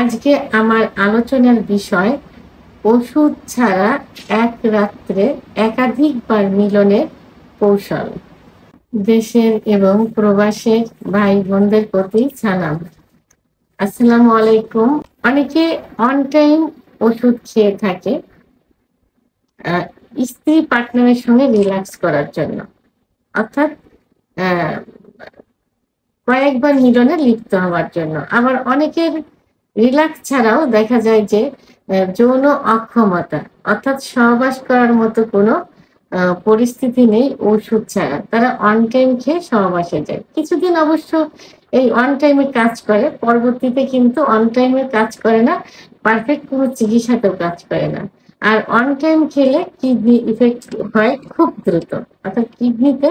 আজকে আমার আলোচনার বিষয় ওষুধ ছাড়া এক রাত্রে একাধিকবার মিলনের কৌশল। দেশের এবং প্রবাসের ভাই বোনদের প্রতি সালাম। আসসালামু আলাইকুম। অনেকে অন টাইম ওষুধ খেয়ে থাকে স্ত্রী পার্টনারের সঙ্গে রিল্যাক্স করার জন্য, অর্থাৎ কয়েকবার মিলনে লিপ্ত হওয়ার জন্য। আবার অনেকের রিল্যাক্স ছাড়াও দেখা যায় যে যৌন অক্ষমতা, অর্থাৎ সহবাস করার মতো কোনো পরিস্থিতি নেই ওষুধ ছাড়া, তারা অন টাইম খেয়ে সহবাসে যায়। কিছুদিন অবশ্য এই অন টাইমে কাজ করে, পরবর্তীতে কিন্তু অন টাইমে কাজ করে না, পারফেক্ট কোনো চিকিৎসাতেও কাজ করে না। আর অন টাইম খেলে কিডনি ইফেক্ট হয় খুব দ্রুত, অর্থাৎ কিডনিতে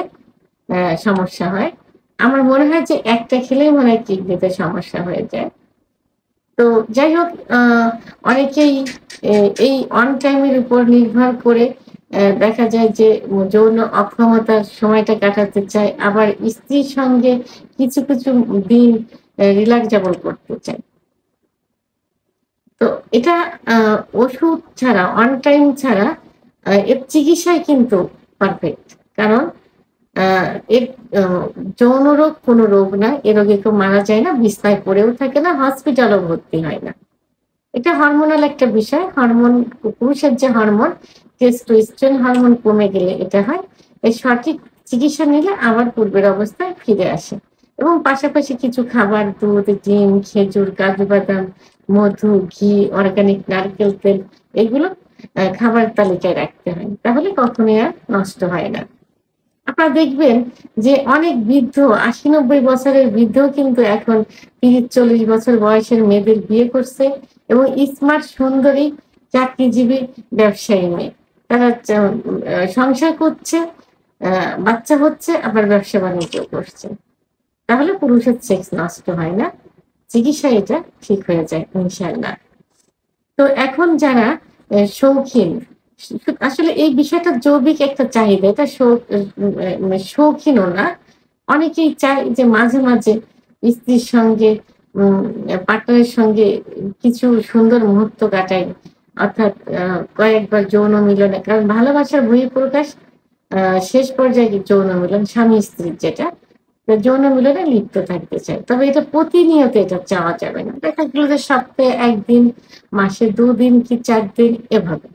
সমস্যা হয়। আমার মনে হয় যে একটা খেলেই মনে হয় কিডনিতে সমস্যা হয়ে যায়। তো যাই হোক, অনেকেই এই অন টাইমের উপর নির্ভর করে দেখা যায় যে যৌন অক্ষমতার সময়টা কাটাতে চায়, আবার স্ত্রীর সঙ্গে কিছু কিছু দিন রিল্যাক্স যাপন করতে চায়। তো এটা ওষুধ ছাড়া, অন টাইম ছাড়া এর চিকিৎসায় কিন্তু পারফেক্ট। কারণ এর যৌন রোগ কোনো রোগ না, এ রোগে কেউ মারা যায় না, বিছনায় পড়েও থাকে না, হসপিটালেও ভর্তি হয় না। এটা হরমোনাল একটা বিষয়। হরমোন, পুরুষের যে হরমোন টেস্টোস্টেরন হরমোন কমে গেলে এটা হয়। এই সঠিক চিকিৎসা নিলে আবার পূর্বের অবস্থায় ফিরে আসে। এবং পাশাপাশি কিছু খাবার, দুধ, ডিম, খেজুর, কাজু বাদাম, মধু, ঘি, অর্গানিক নারকেল তেল, এগুলো খাবার তালিকায় রাখতে হয়, তাহলে কখনোই আর নষ্ট হয় না। আপনারা দেখবেন যে অনেক বৃদ্ধ, ৮০-৯০ বছরের বৃদ্ধও কিন্তু এখন ৩০-৪০ বছর বয়সের মেয়েদের বিয়ে করছে, এবং স্মার্ট, সুন্দরী, চাকরিজীবী, ব্যবসায়ী মেয়ে। তারা সংসার করছে, বাচ্চা হচ্ছে, আবার ব্যবসা বাণিজ্য করছে। তাহলে পুরুষের সেক্স নষ্ট হয় না, চিকিৎসা এটা ঠিক হয়ে যায় ইনশাআল্লাহ। তো এখন যারা শৌখিন, আসলে এই বিষয়টা জৈবিক একটা চাহিদা, এটা শৌখিনও না। অনেকেই চায় যে মাঝে মাঝে স্ত্রীর সঙ্গে, পার্টনারের সঙ্গে কিছু সুন্দর মুহূর্ত কাটাই, অর্থাৎ কয়েকবার যৌন মিলনে। কারণ ভালোবাসার বহিঃপ্রকাশ শেষ পর্যায়ে যৌন মিলন, স্বামী স্ত্রীর যেটা, যৌন মিলনে লিপ্ত থাকতে চায়। তবে এটা প্রতিনিয়ত এটা চাওয়া যাবে না। দেখা গেল যে সপ্তাহে ১ দিন, মাসে ২ দিন কি ৪ দিন, এভাবে।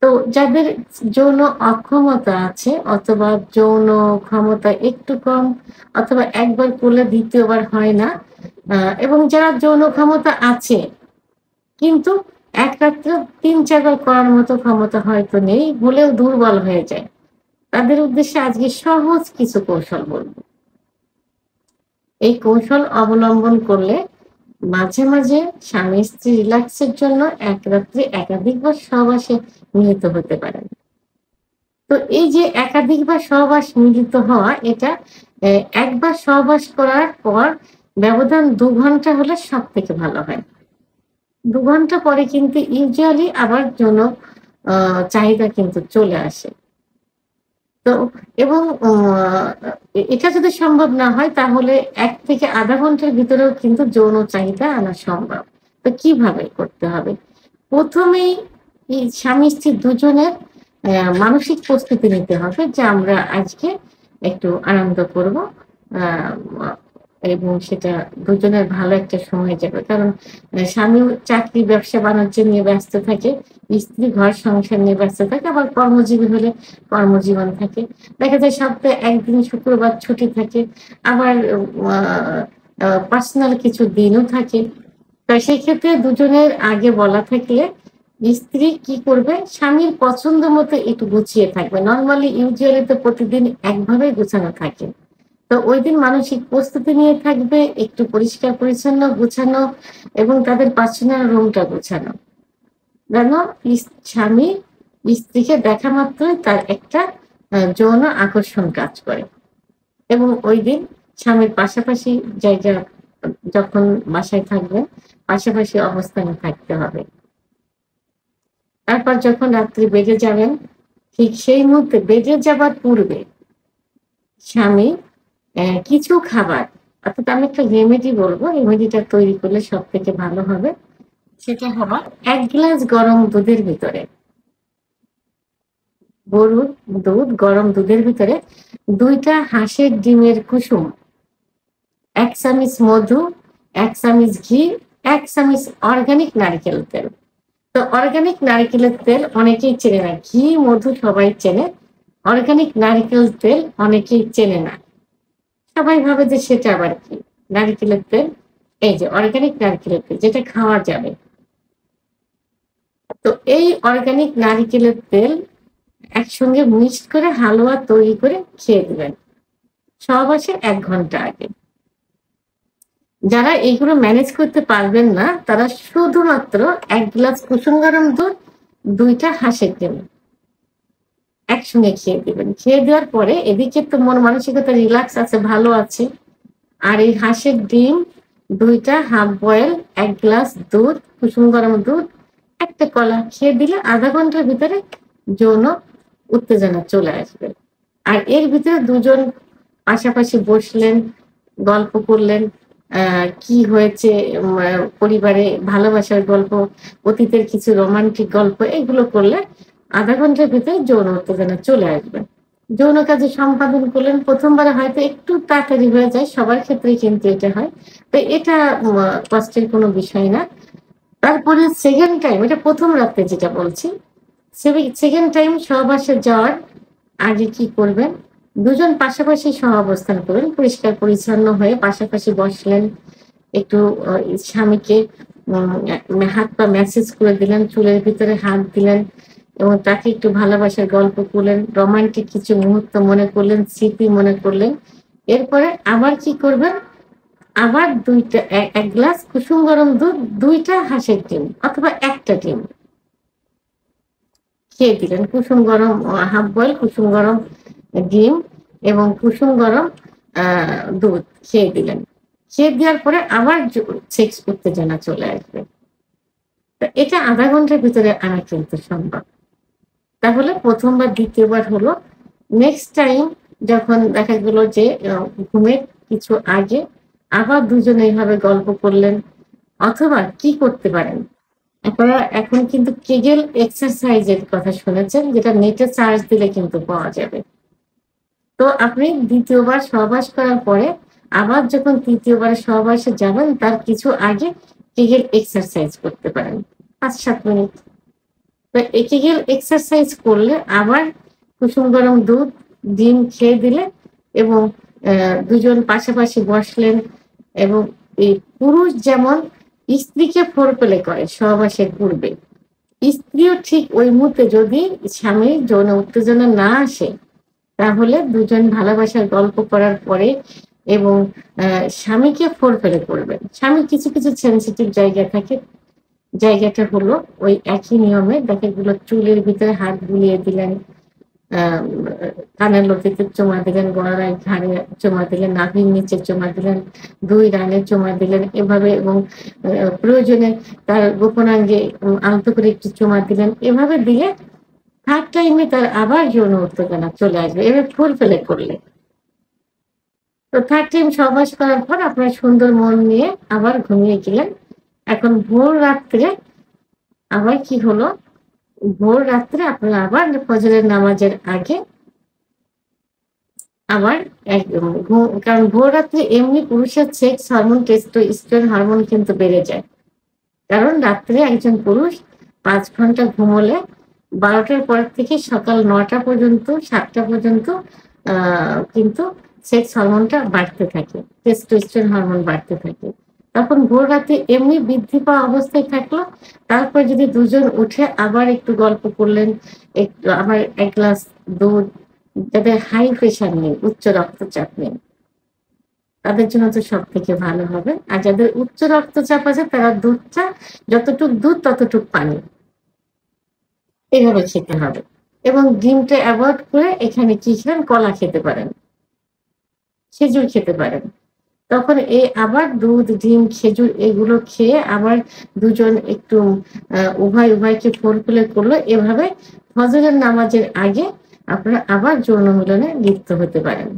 তো যাদের যৌন অক্ষমতা আছে, অথবা যৌন ক্ষমতা একটু কম, অথবা একবার করলে দ্বিতীয়বার হয় না, এবং যারা যৌন ক্ষমতা আছে কিন্তু এক রাত্রে ৩-৪ বার করার মতো ক্ষমতা হয়তো নেই, হলেও দুর্বল হয়ে যায়, তাদের উদ্দেশ্যে আজকে সহজ কিছু কৌশল বলব। এই কৌশল অবলম্বন করলে মাঝে মাঝে স্বামী স্ত্রী রিল্যাক্সের জন্য এক রাত্রে একাধিকবার সহবাসে মিলিত হতে পারেন। তো এই যে একাধিকবার সহবাস মিলিত হওয়া, এটা একবার সহবাস করার পর ব্যবধান ২ ঘন্টা হলে সব থেকে ভালো হয়। ২ ঘন্টা পরে কিন্তু ইউজুয়ালি আবার যৌন চাহিদা কিন্তু চলে আসে। তো এবং এটা যদি সম্ভব না হয়, তাহলে ১ থেকে আধা ঘন্টার ভিতরেও কিন্তু যৌন চাহিদা আনা সম্ভব। তো কিভাবে করতে হবে? ১ম এই স্বামী-স্ত্রী দুজনের মানসিক প্রস্তুতি নিতে হবে যে আমরা আজকে একটু আনন্দ করব। আ এবং সেটা দুজনের ভালো একটা সময় যাবে। কারণ স্বামীও চাকরি, ব্যবসা-বাণিজ্য নিয়ে ব্যস্ত থাকে, স্ত্রী ঘর সংসার নিয়ে ব্যস্ত থাকে, আবার কর্মজীবী হলে কর্মজীবন থাকে। দেখা যায় সপ্তাহে ১ দিন শুক্রবার ছুটি থাকে, আবার আ পার্সোনাল কিছু দিনও থাকে। তো সেক্ষেত্রে দুজনের আগে বলা থাকলে স্ত্রী কি করবে, স্বামীর পছন্দ মতো একটু গুছিয়ে থাকবে। নরমালি ইউজুয়ালি তো প্রতিদিন একভাবে গুছানো থাকে। তো ঐদিন মানসিক প্রস্তুতি নিয়ে থাকবে, একটু পরিষ্কার পরিচ্ছন্ন গুছানো, এবং তাদের পার্সোনাল রুমটা গুছানো। যেন স্বামী স্ত্রীকে দেখা মাত্রই তার একটা যৌন আকর্ষণ কাজ করে, এবং ঐদিন স্বামীর পাশাপাশি জায়গা, যখন বাসায় থাকবেন পাশাপাশি অবস্থানে থাকতে হবে। তারপর যখন রাত্রি বেডে যাবেন, ঠিক সেই মুহূর্তে বেডে যাবার পূর্বে স্বামী কিছু খাবার, অর্থাৎ আমি একটা রেমেডি বলবো, রেমেডিটা তৈরি করলে সব থেকে ভালো হবে। সেটা হলো 1 গ্লাস গরম দুধের ভিতরে, গরুর দুধ, গরম দুধের ভিতরে 2টা হাঁসের ডিমের কুসুম, 1 চামচ মধু, 1 চামচ ঘি, 1 চামচ অর্গানিক নারকেল তেল। তো অর্গানিক নারকেলের তেল অনেকেই চেনে না, ঘি মধু সবাই চেনে, অর্গানিক নারকেল তেল অনেকেই চেনে না, সবাই ভাবে যে সেটা আবার কি। নারকেলের তেল, এই যে অর্গানিক নারকেলের তেল যেটা খাওয়া যাবে। তো এই অর্গানিক নারকেলের তেল একসঙ্গে মিক্সড করে হালুয়া তৈরি করে খেয়ে দিবেন সহবাসের 1 ঘন্টা আগে। যারা এইগুলো ম্যানেজ করতে পারবেন না তারা শুধুমাত্র 1 গ্লাস কুসুম গরম দুধ, 2টা হাঁসের ডিম একসঙ্গে খেয়ে দিবেন। খেয়ে দেওয়ার পরে এদিকে তো মন মানসিকতা রিল্যাক্স আছে, ভালো আছে, আর এই হাঁসের ডিম 2টা হাফ বয়েল, 1 গ্লাস দুধ, কুসুম গরম দুধ, একটা কলা খেয়ে দিলে আধা ঘন্টার ভিতরে যৌন উত্তেজনা চলে আসবে। আর এর ভিতরে দুজন পাশাপাশি বসলেন, গল্প করলেন, কি হয়েছে পরিবারে, ভালোবাসার গল্প, অতীতের কিছু রোমান্টিক গল্প, এগুলো করলে আধা ঘন্টার ভিতরে যৌন উত্তেজনা চলে আসবে। যৌন কাজে সম্পাদন করলেন, প্রথমবারে হয়তো একটু তাড়াতাড়ি হয়ে যায়, সবার ক্ষেত্রেই কিন্তু এটা হয়, তো এটা কষ্টের কোনো বিষয় না। তারপরে সেকেন্ড টাইম, এটা প্রথম রাতে যেটা বলছি, সেকেন্ড টাইম সহবাসে যাওয়ার আগে কি করবেন, দুজন পাশাপাশি সহাবস্থান করবেন, পরিষ্কার পরিচ্ছন্ন হয়ে পাশাপাশি বসলেন, একটু স্বামীকে হাত পা ম্যাসেজ করে দিলেন, চুলের ভিতরে হাত দিলেন এবং তাকে একটু ভালোবাসার গল্প করলেন, রোমান্টিক কিছু মুহূর্ত মনে করলেন, স্মৃতি মনে করলেন। এরপরে আবার কি করবেন, আবার 1 গ্লাস কুসুম গরম দুধ, 2টা হাঁসের ডিম অথবা একটা ডিম খেয়ে দিলেন। কুসুম গরম হাফ বয়েল কুসুম গরম ডিম এবং কুসুম গরম দুধ খেয়ে দিলেন। খেয়ে দেওয়ার পরে আবার সেক্স উত্তেজনা চলে আসবে। এটা আধা ঘন্টার ভিতরে আনা কিন্তু সম্ভব। তাহলে প্রথমবার দ্বিতীয়বার হলো, নেক্সট টাইম যখন দেখা গেল যে ঘুমের কিছু আগে আবার দুজনে এইভাবে গল্প করলেন, অথবা কি করতে পারেন, আপনারা এখন কিন্তু কেগেল এক্সারসাইজের কথা শুনেছেন, যেটা নেটে সার্চ দিলে কিন্তু পাওয়া যাবে। তো আপনি দ্বিতীয়বার সহবাস করার পরে আবার যখন তৃতীয়বার সহবাসে যাবেন তার কিছু আগে কেগেল এক্সারসাইজ করতে পারেন 5-7 মিনিট। তো এই কেগেল এক্সারসাইজ করলে আবার কুসুম গরম দুধ, ডিম খেয়ে দিলে এবং দুজন পাশাপাশি বসলেন, এবং এই পুরুষ যেমন স্ত্রীকে ফোরপ্লে করে সহবাসের পূর্বে, স্ত্রীও ঠিক ওই মুহূর্তে যদি স্বামীর যৌন উত্তেজনা না আসে তাহলে দুজন ভালোবাসার গল্প করার পরে এবং স্বামীকে ফোরপ্লে করবেন। স্বামীর কিছু কিছু সেন্সিটিভ জায়গা থাকে, জায়গাটা হলো ওই একই নিয়মে দেখা গেল চুলের ভিতরে হাত বুলিয়ে দিলেন, কানের লতিতে চুমা দিলেন, গলায় ঘাড়ে চুমা দিলেন, নাভির নিচে চুমা দিলেন, 2 ডানে চুমা দিলেন এভাবে, এবং প্রয়োজনে তার গোপনাঙ্গে আলতো করে একটু চুমা দিলেন। এভাবে দিলে থার্ড টাইমে তার আবার যৌন উত্তেজনা চলে আসবে, এভাবে ফুলফিল করলে। তো থার্ড টাইম সহবাস করার পর আপনার সুন্দর মন নিয়ে আবার ঘুমিয়ে গেলেন। এখন ভোর রাত্রে আবার কি হলো, ভোর রাত্রে আপনারা আবার ফজরের নামাজের আগে আবার কারণ ভোর রাত্রে এমনি পুরুষের সেক্স হরমোন, টেস্টোস্টেরন হরমোন কিন্তু বেড়ে যায়, কারণ রাত্রে একজন পুরুষ 5 ঘন্টা ঘুমোলে 12টার পর থেকে সকাল 9টা পর্যন্ত 7টা পর্যন্ত কিন্তু সেক্স হরমোনটা বাড়তে থাকে, টেস্টোস্টেরন হরমোন বাড়তে থাকে। তখন ভোর রাতে এমনি বৃদ্ধি পাওয়া অবস্থায় থাকলো, তারপর যদি দুজন উঠে আবার একটু গল্প করলেন, একটু আবার 1 গ্লাস দুধ, যাদের হাই প্রেশার নেই, উচ্চ রক্তচাপ নেই, তাদের জন্য তো সব থেকে ভালো হবে। আর যাদের উচ্চ রক্তচাপ আছে তারা দুধটা যতটুক দুধ ততটুক পানি এইভাবে খেতে হবে। এবং ডিমটা অ্যাভয়েড করে এখানে কি খেলেন, কলা খেতে পারেন, খেজুর খেতে পারেন। তখন এই আবার দুধ, ডিম, খেজুর এগুলো খেয়ে আবার দুজন একটু উভয়কে ফোরপ্লে করলো। এভাবে ফজরের নামাজের আগে আপনারা আবার যৌন মিলনে লিপ্ত হতে পারেন।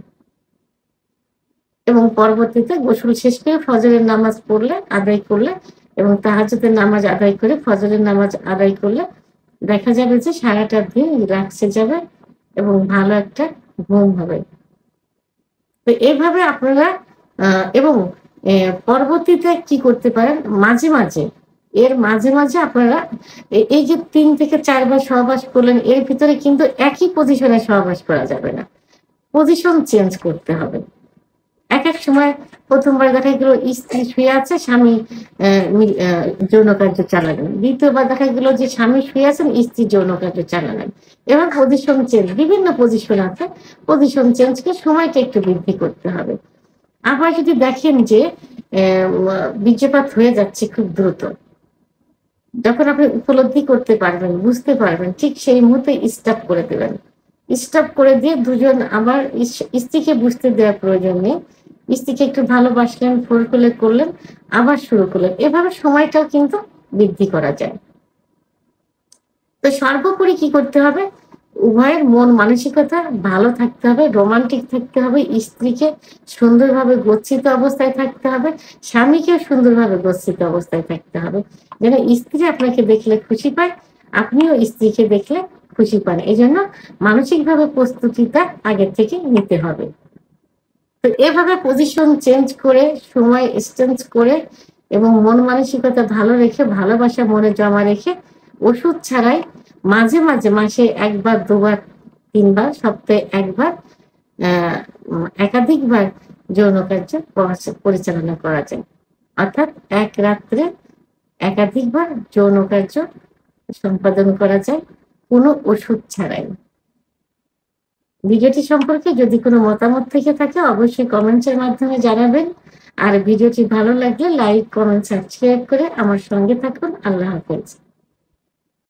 এবং পরবর্তীতে গোসল শেষ করে ফজরের নামাজ পড়লে, আদায় করলে এবং তাহাজ্জুদের নামাজ আদায় করে ফজরের নামাজ আদায় করলে দেখা যাবে যে সারাটা দিন রিল্যাক্সে যাবে এবং ভালো একটা ঘুম হবে। তো এইভাবে আপনারা এবং পরবর্তীতে কি করতে পারেন, মাঝে মাঝে এর মাঝে মাঝে আপনারা এই যে ৩ থেকে ৪ বার সহবাস করলেন, এর ভিতরে কিন্তু একই পজিশনে সহবাস করা যাবে না। পজিশন চেঞ্জ করতে হবে। একেক সময় ১ম বার দেখা গেল স্ত্রী শুয়ে আছে, স্বামী যৌন কার্য চালালেন। ২য় বার দেখা গেল যে স্বামী শুয়ে আছেন, স্ত্রী যৌন কার্য চালালেন। এবার পজিশন চেঞ্জ, বিভিন্ন পজিশন আছে। পজিশন চেঞ্জ করে সময়টা একটু বৃদ্ধি করতে হবে। আবার যদি দেখেন যে বীর্যপাত হয়ে যাচ্ছে খুব দ্রুত, যখন আপনি উপলব্ধি করতে পারবেন, বুঝতে পারবেন, ঠিক সেই মুহূর্তে স্টপ করে দেবেন। স্টপ করে দিয়ে দুজন আবার স্ত্রীকে বুঝতে দেওয়ার প্রয়োজন নেই। স্ত্রীকে একটু ভালোবাসলেন, ফোরকলে করলেন, আবার শুরু করলেন। এভাবে সময়টাও কিন্তু বৃদ্ধি করা যায়। তো সর্বোপরি কি করতে হবে? উভয়ের মন মানসিকতা ভালো থাকতে হবে, রোমান্টিক থাকতে হবে, স্ত্রীকে সুন্দরভাবে গচ্ছিত অবস্থায় থাকতে হবে, স্বামীকেও সুন্দরভাবে গচ্ছিত অবস্থায় থাকতে হবে। যেন স্ত্রী আপনাকে দেখলে খুশি পায়, আপনিও স্ত্রীকে দেখলে খুশি পান। এজন্য মানসিকভাবে প্রস্তুতিটা আগের থেকে নিতে হবে। তো এভাবে পজিশন চেঞ্জ করে, সময় এক্সচেঞ্জ করে এবং মন মানসিকতা ভালো রেখে, ভালোবাসা মনে জমা রেখে, ওষুধ ছাড়াই মাঝে মাঝে মাসে ১ বার, ২ বার, ৩ বার, সপ্তাহে ১ বার একাধিকবার যৌন কার্য পরিচালনা করা যায়। অর্থাৎ এক রাত্রে একাধিকবার যৌন কার্য সম্পাদন করা যায় কোনো ওষুধ ছাড়াই। ভিডিওটি সম্পর্কে যদি কোনো মতামত থেকে থাকে অবশ্যই কমেন্টসের মাধ্যমে জানাবেন। আর ভিডিওটি ভালো লাগলে লাইক, কমেন্ট, সাবস্ক্রাইব করে আমার সঙ্গে থাকুন। আল্লাহ হাফেজ।